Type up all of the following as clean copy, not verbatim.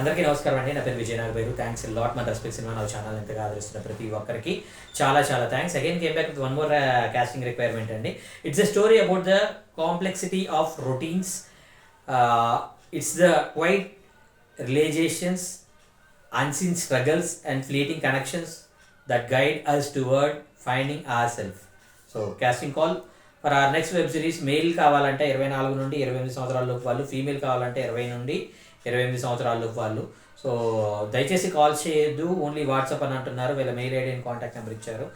అందరికీ నమస్కారం అండి. నా పేరు విజయ్ నాగబైరు. థ్యాంక్స్ లాట్ మన రెస్పెక్ట్ సినిమా నా ఛానల్ ఎంతగా ఆదరిస్తున్న ప్రతి ఒక్కరికి చాలా చాలా thanks. Again came back with one more casting requirement అండి. It's a story about the complexity of routines. It's the quiet realisations, unseen struggles and fleeting connections that guide us toward finding ourselves. So casting call for our next web series. Male కావాలంటే 24 నుండి 28 సంవత్సరాల లోపు వాళ్ళు, female కావాలంటే 20 నుండి 28 సంవత్సరాల లోపు వాళ్ళు. సో దయచేసి కాల్ చేయొద్దు, ఓన్లీ వాట్సాప్ అని అంటున్నారు. వీళ్ళ mail ID and contact number ఇచ్చారు,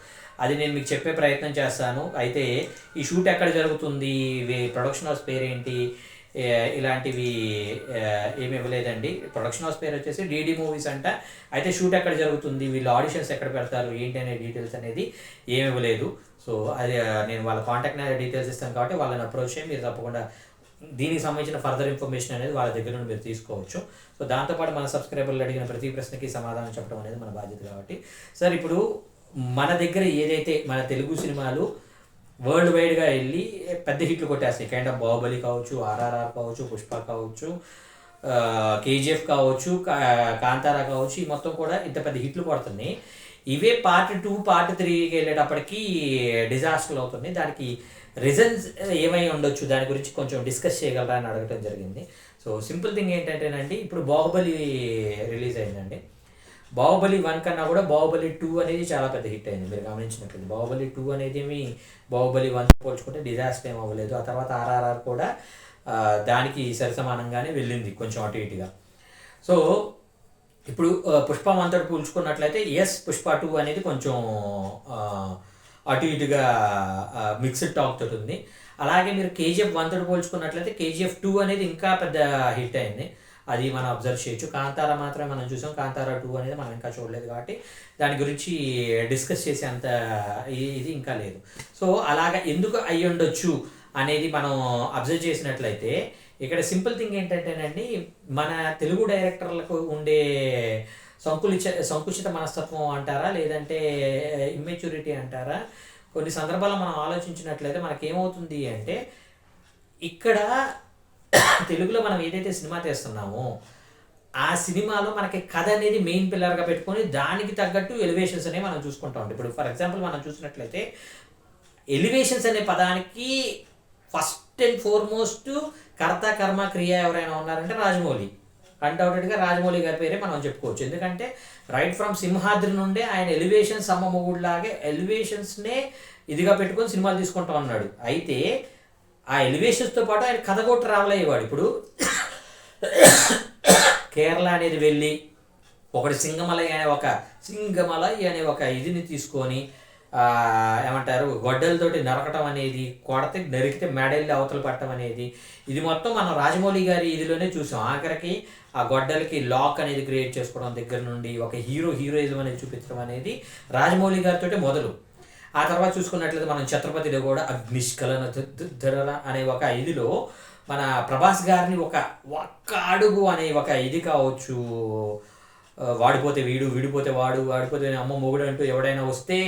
అది నేను మీకు చెప్పే ప్రయత్నం చేస్తాను. అయితే ఈ షూట్ ఎక్కడ జరుగుతుంది, ప్రొడక్షన్ హౌస్ పేరేంటి, ఇలాంటివి ఏమి ఇవ్వలేదండి. ప్రొడక్షన్ హౌస్ పేరు వచ్చేసి డీడీ మూవీస్ అంట. అయితే షూట్ ఎక్కడ జరుగుతుంది, వీళ్ళు ఆడిషన్స్ ఎక్కడ పెడతారు, ఏంటి అనే డీటెయిల్స్ అనేది ఏమి ఇవ్వలేదు. సో అది నేను వాళ్ళ కాంటాక్ట్ డీటెయిల్స్ ఇస్తాను కాబట్టి వాళ్ళని అప్రోచ్ చేయి, మీరు తప్పకుండా దీనికి సంబంధించిన ఫర్దర్ ఇన్ఫర్మేషన్ అనేది వాళ్ళ దగ్గర నుండి మీరు తీసుకోవచ్చు. సో దాంతోపాటు మన సబ్స్క్రైబర్లు అడిగిన ప్రతి ప్రశ్నకి సమాధానం చెప్పడం అనేది మన బాధ్యత కాబట్టి. సార్, ఇప్పుడు మన దగ్గర ఏదైతే మన తెలుగు సినిమాలు వరల్డ్ వైడ్గా వెళ్ళి పెద్ద హిట్లు కొట్టేస్తాయి, కైండ్ ఆఫ్ బాహుబలి కావచ్చు, ఆర్ఆర్ఆర్ కావచ్చు, పుష్ప కావచ్చు, కేజీఎఫ్ కావచ్చు, కాంతారా కావచ్చు, ఈ మొత్తం కూడా ఇంత పెద్ద హిట్లు కొడుతున్నాయి. ఇవే పార్ట్ 2 పార్ట్ 3కి వెళ్ళేటప్పటికి డిజాస్టర్లు అవుతున్నాయి. దానికి రీజన్స్ ఏమై ఉండొచ్చు, దాని గురించి కొంచెం డిస్కస్ చేయగలరా అని అడగటం జరిగింది. సో సింపుల్ థింగ్ ఏంటంటేనండి, ఇప్పుడు బాహుబలి రిలీజ్ అయిందండి. బాహుబలి 1 కన్నా కూడా బాహుబలి 2 అనేది చాలా పెద్ద హిట్ అయింది. మీరు గమనించినట్లయితే బాహుబలి 2 అనేది బాహుబలి 1 పోల్చుకుంటే డిజాస్టర్ ఏం అవ్వలేదు. ఆ తర్వాత ఆర్ఆర్ఆర్ కూడా దానికి సరిసమానంగానే వెళ్ళింది, కొంచెం అటు ఇటుగా. సో ఇప్పుడు పుష్ప 1 తోటి పోల్చుకున్నట్లయితే పుష్ప 2 అనేది కొంచెం అటు ఇటుగా మిక్స్డ్ టాక్ తోటి ఉంది. అలాగే మీరు కేజీఎఫ్ 1 తోటి పోల్చుకున్నట్లయితే కేజీఎఫ్ 2 అనేది ఇంకా పెద్ద హిట్ అయింది, అది మనం అబ్జర్వ్ చేయొచ్చు. కాంతారా మాత్రమే మనం చూసాం, కాంతారా 2 అనేది మనం ఇంకా చూడలేదు కాబట్టి దాని గురించి డిస్కస్ చేసే అంత ఇది ఇంకా లేదు. సో అలాగా ఎందుకు అయ్యి ఉండొచ్చు అనేది మనం అబ్జర్వ్ చేసినట్లయితే ఇక్కడ సింపుల్ థింగ్ ఏంటంటేనండి, మన తెలుగు డైరెక్టర్లకు ఉండే సంకుచిత మనస్తత్వం అంటారా, లేదంటే ఇమ్మెచ్యూరిటీ అంటారా, కొన్ని సందర్భాల్లో మనం ఆలోచించినట్లయితే మనకేమవుతుంది అంటే, ఇక్కడ తెలుగులో మనం ఏదైతే సినిమా తీస్తున్నామో ఆ సినిమాలో మనకి కథ అనేది మెయిన్ పిల్లర్గా పెట్టుకొని దానికి తగ్గట్టు ఎలివేషన్స్ అనేవి మనం చూసుకుంటా ఉంటాం. ఇప్పుడు ఫర్ ఎగ్జాంపుల్ మనం చూసినట్లయితే ఎలివేషన్స్ అనే పదానికి ఫస్ట్ అండ్ ఫార్మోస్ట్ కర్త కర్మ క్రియ ఎవరైనా ఉన్నారంటే రాజమౌళి. అన్డౌటెడ్గా రాజమౌళి గారి పేరే మనం చెప్పుకోవచ్చు. ఎందుకంటే రైట్ ఫ్రమ్ సింహాద్రి నుండే ఆయన ఎలివేషన్స్ అమ్మ మొగుడులాగే ఎలివేషన్స్నే ఇదిగా పెట్టుకొని సినిమాలు తీసుకుంటా ఉన్నాడు. అయితే ఆ ఎలివేషన్స్తో పాటు ఆయన కథ కూడా ట్రావెల్ అయ్యేవాడు. ఇప్పుడు కేరళ అనేది వెళ్ళి ఒకటి సింగమలై అనే ఒక ఇదిని తీసుకొని ఏమంటారు, గొడ్డలతోటి నరకటం అనేది, కొడితే నరికితే మెడల్ని అవతల పట్టడం అనేది, ఇది మొత్తం మనం రాజమౌళి గారి ఇదిలోనే చూసాం. ఆఖరికి ఆ గొడ్డలకి లాక్ అనేది క్రియేట్ చేసుకోవడం దగ్గర నుండి ఒక హీరోయిజం అనేది చూపించడం అనేది రాజమౌళి గారితో మొదలు. ఆ తర్వాత చూసుకున్నట్లయితే మనం ఛత్రపతిలో కూడా అగ్నిష్కలన అనే ఒక ఇదిలో మన ప్రభాస్ గారిని ఒక్క అడుగు అనే ఒక ఇది కావచ్చు, వాడిపోతే వీడు, వీడిపోతే వాడు, వాడిపోతే అమ్మ మొగుడు అంటూ ఎవడైనా వస్తే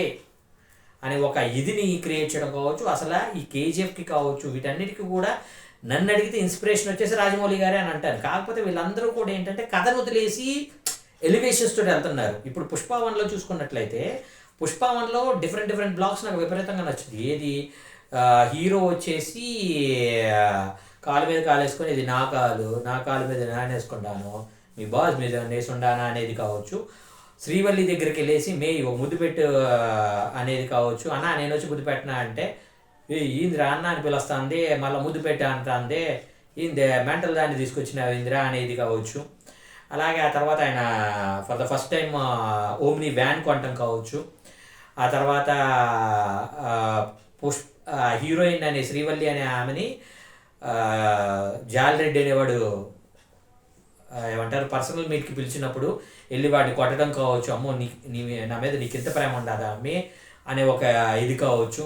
అనే ఒక ఇదిని క్రియేట్ చేయడం కావచ్చు. అసలు ఈ కేజీఎఫ్కి కావచ్చు, వీటన్నిటికీ కూడా నన్ను అడిగితే ఇన్స్పిరేషన్ వచ్చేసి రాజమౌళి గారే అని అంటాను. కాకపోతే వీళ్ళందరూ కూడా ఏంటంటే కథను వదిలేసి ఎలివేషన్స్ తోటి వెళ్తున్నారు. ఇప్పుడు పుష్ప 1లో చూసుకున్నట్లయితే పుష్ప 1లో డిఫరెంట్ బ్లాగ్స్ నాకు విపరీతంగా నచ్చింది. ఏది హీరో వచ్చేసి కాలు మీద కాలు వేసుకొని, ఇది నా కాలు మీద నేను వేసుకుంటాను, మీ బాస్ మీద వేసుండానా అనేది కావచ్చు. శ్రీవల్లి దగ్గరికి వెళ్ళేసి ఓ ముద్దు పెట్టు అనేది కావచ్చు. అన్న నేను వచ్చి ముద్దు పెట్టినా అంటే ఇందిరా అన్న అని పిలుస్తుంది, మళ్ళీ ముద్దు పెట్టా అంటుంది, ఇందే మెంటల్ దాన్ని తీసుకొచ్చిన ఇందిరా అనేది కావచ్చు. అలాగే ఆ తర్వాత ఆయన for the first time Omni van కొనటం కావచ్చు. ఆ తర్వాత హీరోయిన్ అనే శ్రీవల్లి అనే ఆమెని జాలరెడ్డి అనేవాడు ఏమంటారు పర్సనల్ మీట్కి పిలిచినప్పుడు వెళ్ళి వాడిని కొట్టడం కావచ్చు. అమ్మో నా మీద నీకు ఎంత ప్రేమ ఉండదా అమ్మే అనే ఒక ఇది కావచ్చు.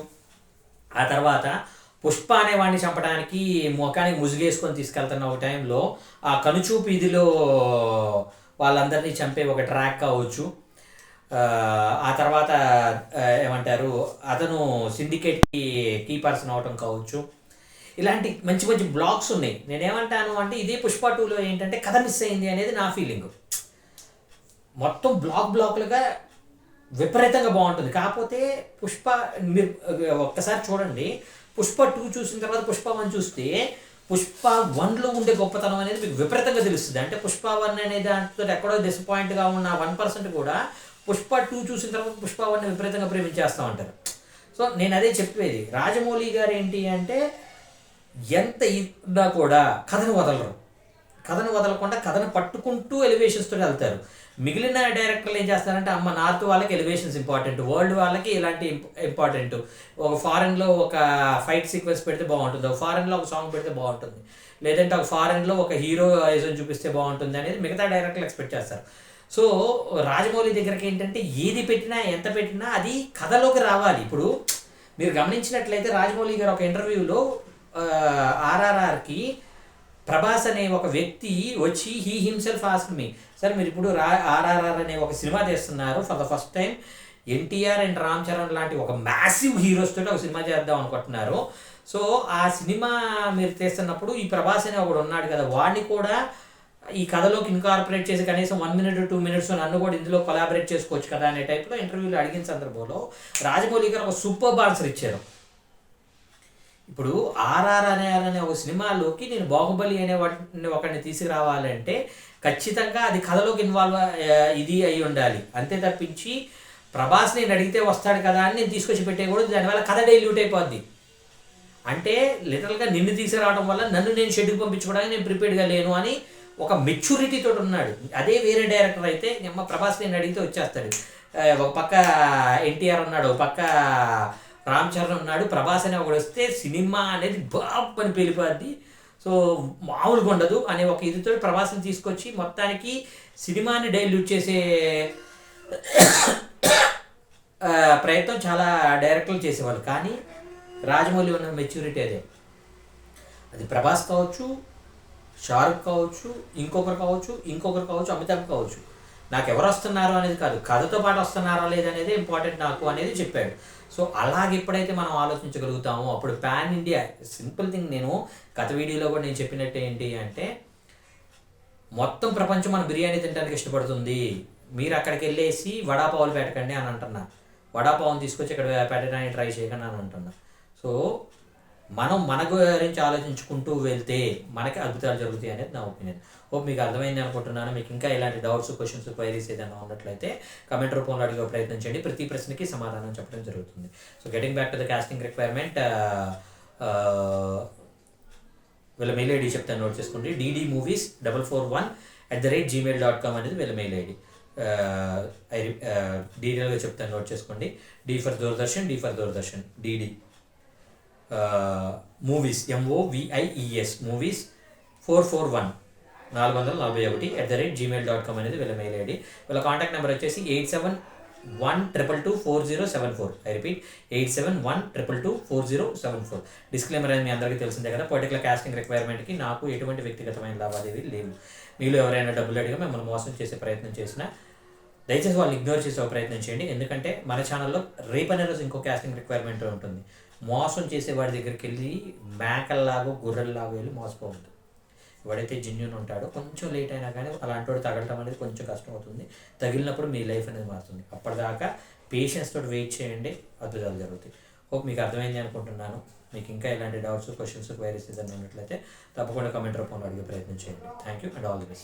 ఆ తర్వాత పుష్ప అనే వాడిని చంపడానికి ముఖానికి ముసుగేసుకొని తీసుకెళ్తున్న ఒక టైంలో ఆ కనుచూపు ఇదిలో వాళ్ళందరినీ చంపే ఒక ట్రాక్ కావచ్చు. ఆ తర్వాత ఏమంటారు అతను సిండికేట్కి కీ పర్సన్ అవటం కావచ్చు. ఇలాంటి మంచి మంచి బ్లాగ్స్ ఉన్నాయి. నేనేమంటాను అంటే ఇదే పుష్ప 2లో ఏంటంటే కథ మిస్ అయింది అనేది నా ఫీలింగ్. మొత్తం బ్లాక్లుగా విపరీతంగా బాగుంటుంది. కాకపోతే పుష్ప మీరు ఒక్కసారి చూడండి, పుష్ప 2 చూసిన తర్వాత పుష్ప 1 చూస్తే పుష్ప 1లో ఉండే గొప్పతనం అనేది మీకు విపరీతంగా తెలుస్తుంది. అంటే పుష్ప 1 అనే దాంతో ఎక్కడో డిసప్పాయింట్గా ఉన్న 1% కూడా పుష్ప 2 చూసిన తర్వాత పుష్ప 1ని విపరీతంగా ప్రేమించేస్తూ ఉంటారు. సో నేను అదే చెప్పేది, రాజమౌళి గారు ఏంటి అంటే ఎంత ఇన్నా కూడా కథను వదలకుండా కథను పట్టుకుంటూ ఎలివేషన్స్తో వెళ్తారు. మిగిలిన డైరెక్టర్లు ఏం చేస్తారంటే అమ్మ నార్త్ వాళ్ళకి ఎలివేషన్స్ ఇంపార్టెంట్, వరల్డ్ వాళ్ళకి ఇలాంటి ఇంపార్టెంట్. ఒక ఫారెన్లో ఒక ఫైట్ సీక్వెన్స్ పెడితే బాగుంటుంది, ఒక ఫారెన్లో ఒక సాంగ్ పెడితే బాగుంటుంది, లేదంటే ఒక ఫారెన్లో ఒక హీరో ఐజన్ చూపిస్తే బాగుంటుంది అనేది మిగతా డైరెక్టర్లు ఎక్స్పెక్ట్ చేస్తారు. సో రాజమౌళి దగ్గరికి ఏంటంటే ఏది పెట్టినా ఎంత పెట్టినా అది కథలోకి రావాలి. ఇప్పుడు మీరు గమనించినట్లయితే రాజమౌళి గారు ఒక ఇంటర్వ్యూలో ఆర్ఆర్ఆర్కి ప్రభాస్ అనే ఒక వ్యక్తి వచ్చి he himself asked me, sir మీరు ఇప్పుడు ఆర్ఆర్ఆర్ అనే ఒక సినిమా తీస్తున్నారు, for the first time NTR and Ram Charan లాంటి ఒక మ్యాసివ్ హీరోస్ తోటి ఒక సినిమా చేద్దాం అనుకుంటున్నారు. సో ఆ సినిమా మీరు తీస్తున్నప్పుడు ఈ ప్రభాస్ అనే ఒకడు ఉన్నాడు కదా, వాడిని కూడా ఈ కథలోకి ఇన్కార్పొరేట్ చేసి కనీసం 1 minute 2 minutes నన్ను కూడా ఇందులో కొలాబరేట్ చేసుకోవచ్చు కదా అనే టైప్లో ఇంటర్వ్యూలో అడిగిన సందర్భంలో రాజమౌళి గారు ఒక సూపర్ ఆన్సర్ ఇచ్చారు. ఇప్పుడు అనే ఒక సినిమాలోకి నేను బాహుబలి అనే ఒకరిని తీసుకురావాలంటే ఖచ్చితంగా అది కథలోకి ఇన్వాల్వ్ ఇది అయి ఉండాలి. అంతే తప్పించి ప్రభాస్ నేను అడిగితే వస్తాడు కదా అని నేను తీసుకొచ్చి పెట్టేయకూడదు, దానివల్ల కథ డైల్యూట్ అయిపోద్ది. అంటే లిటరల్గా నిన్ను తీసుకురావడం వల్ల నన్ను నేను షెడ్యూల్ పంపించుకోవడానికి నేను ప్రిపేర్డ్గా లేను అని ఒక మెచ్యూరిటీతో ఉన్నాడు. అదే వేరే డైరెక్టర్ అయితే ప్రభాస్ నేను అడిగితే వచ్చేస్తాడు. ఒక పక్క ఎన్టీఆర్ ఉన్నాడు, ఒక పక్క రామ్ చరణ్ ఉన్నాడు, ప్రభాస్ అనే ఒకడు వస్తే సినిమా అనేది బాబ్ అని పేలిపోద్ది. సో మామూలుగా ఉండదు అనే ఒక ఇదితో ప్రభాస్ని తీసుకొచ్చి మొత్తానికి సినిమాని డైల్యూట్ చేసే ప్రయత్నం చాలా డైరెక్టర్లు చేసేవాళ్ళు. కానీ రాజమౌళి ఉన్న మెచ్యూరిటీ అదే. అది ప్రభాస్ కావచ్చు, షారుఖ్ కావచ్చు, ఇంకొకరు కావచ్చు, అమితాబ్ కావచ్చు, నాకు ఎవరు వస్తున్నారు అనేది కాదు, కథతో పాటు వస్తున్నారా లేదనేది ఇంపార్టెంట్ నాకు అనేది చెప్పాడు. సో అలాగే ఎప్పుడైతే మనం ఆలోచించగలుగుతామో అప్పుడు పాన్ ఇండియా సింపుల్ థింగ్. నేను గత వీడియోలో కూడా నేను చెప్పినట్టు ఏంటి అంటే మొత్తం ప్రపంచం మన బిర్యానీ తినడానికి ఇష్టపడుతుంది, మీరు అక్కడికి వెళ్ళేసి వడాపావులు పెట్టకండి అని అంటున్నా, వడాపావుని తీసుకొచ్చి ఇక్కడ పెట్టడానికి ట్రై చేయకండి అని అంటున్నా. సో మనం మన గురించి ఆలోచించుకుంటూ వెళ్తే మనకి అద్భుతాలు జరుగుతాయి అనేది నా ఒపీనియన్. హోప్ మీకు అర్థమైంది అనుకుంటున్నాను. మీకు ఇంకా ఇలాంటి డౌట్స్, క్వశ్చన్స్, క్వైరీస్ ఏదైనా ఉన్నట్లయితే కమెంట్ రూపంలో అడిగే ప్రయత్నం చేయండి. ప్రతి ప్రశ్నకి సమాధానం చెప్పడం జరుగుతుంది. So getting back to the casting requirement, వీళ్ళ మెయిల్ ఐడి చెప్తాను, నోట్ చేసుకోండి. dd movies441@gmail.com అనేది వీళ్ళ మెయిల్ ఐడి. డీటెయిల్గా చెప్తాను, నోట్ చేసుకోండి. D for Doordarshan, DD movies MOVIES movies 441 అనేది వీళ్ళ మెయిల్ ఐడి. వీళ్ళ కాంటాక్ట్ నెంబర్ వచ్చేసి 8712224074. I repeat 8712224074. డిస్క్లైమర్ అనేది మీ అందరికీ తెలిసిందే కదా, పర్టికులర్ కాస్టింగ్ రిక్వైర్మెంట్కి నాకు ఎటువంటి వ్యక్తిగతమైన లావాదేవీలు లేవు. మీలో ఎవరైనా డబ్బులు అడిగా మిమ్మల్ని మోసం చేసే ప్రయత్నం చేసినా దయచేసి వాళ్ళు ఇగ్నోర్ చేసే ప్రయత్నం చేయండి. ఎందుకంటే మన ఛానల్లో రేపనే రోజు ఇంకో కాస్టింగ్ రిక్వైర్మెంట్ ఉంటుంది. మోసం చేసేవాడి దగ్గరికి వెళ్ళి మేకల్లాగో గొర్రెల్లాగో వెళ్ళి మోసపోవద్దు. ఎవడైతే జెన్యూన్ ఉంటాడో కొంచెం లేట్ అయినా కానీ అలాంటి వాడు తగలటం అనేది కొంచెం కష్టం అవుతుంది. తగిలినప్పుడు మీ లైఫ్ అనేది మారుతుంది. అప్పటిదాకా పేషెన్స్ తోటి వెయిట్ చేయండి, అద్భుతాలు జరుగుతాయి. హోప్ మీకు అర్థమైంది అనుకుంటున్నాను. మీకు ఇంకా ఇలాంటి డౌట్స్, క్వశ్చన్స్, క్వైరీస్ ఏదైనా ఉన్నట్లయితే తప్పకుండా కమెంట్ రూపంలో అడిగే ప్రయత్నం చేయండి. Thank you and all the best.